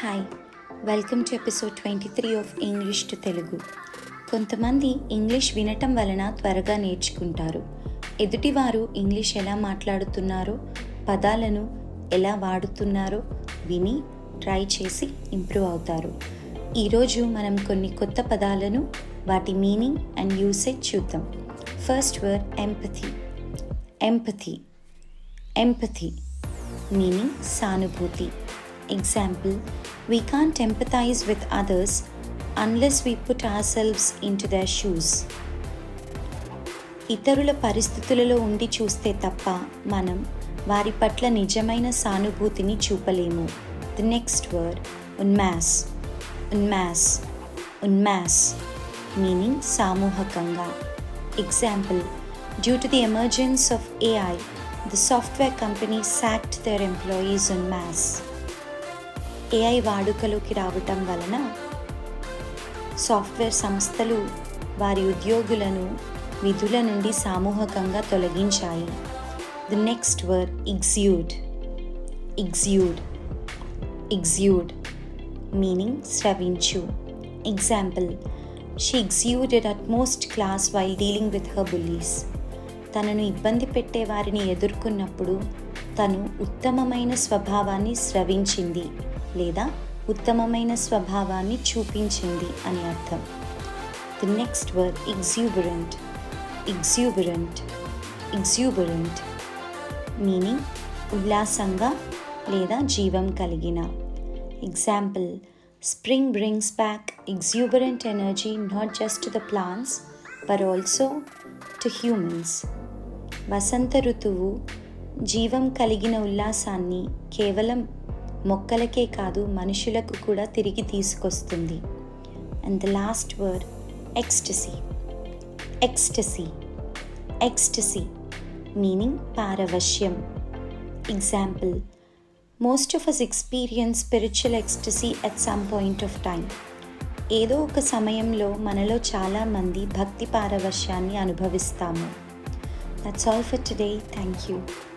Hi, welcome to episode 23 of English to Telugu. కొంతమంది English వినటం వలన త్వరగా నేర్చుకుంటారు. ఎదుటివారు ఇంగ్లీష్ ఎలా మాట్లాడుతున్నారో, పదాలను ఎలా వాడుతున్నారో విని ట్రై చేసి ఇంప్రూవ్ అవుతారు. ఈరోజు మనం కొన్ని కొత్త పదాలను, వాటి మీనింగ్ అండ్ యూసేజ్ చూద్దాం. First word empathy. Empathy empathy meaning సానుభూతి. Example, we can't empathize with others unless we put ourselves into their shoes. ఇతరుల పరిస్థితులలో ఉండి చూస్తే తప్ప మనం వారి పట్ల నిజమైన సానుభూతిని చూపలేము. The next word en masse. En masse en masse meaning సామూహికంగా. Example, due to the emergence of AI, the software company sacked their employees en masse. AI వాడుకలోకి రావటం వలన సాఫ్ట్వేర్ సంస్థలు వారి ఉద్యోగులను విధుల నుండి సామూహికంగా తొలగించాయి. The next word exude. Exude exude meaning స్రవించు. Example, she exuded utmost class while dealing with her bullies. తనను ఇబ్బంది పెట్టే వారిని ఎదుర్కొన్నప్పుడు తను ఉత్తమమైన స్వభావాన్ని స్రవించింది లేదా ఉత్తమమైన స్వభావాన్ని చూపించింది అని అర్థం. The next word exuberant. Exuberant exuberant meaning ఉల్లాసంగా లేదా జీవం కలిగిన. Example, spring brings back exuberant energy not just to the plants but also to humans. వసంత ఋతువు జీవం కలిగిన ఉల్లాసాన్ని కేవలం మొక్కలకే కాదు మనుషులకు కూడా తిరిగి తీసుకొస్తుంది. And the last word ecstasy. Ecstasy ecstasy meaning పారవశ్యం. Example, most of us experience spiritual ecstasy at some point of time. ఏదో ఒక సమయంలో మనలో చాలామంది భక్తి పారవశ్యాన్ని అనుభవిస్తాము. That's all for today. Thank you.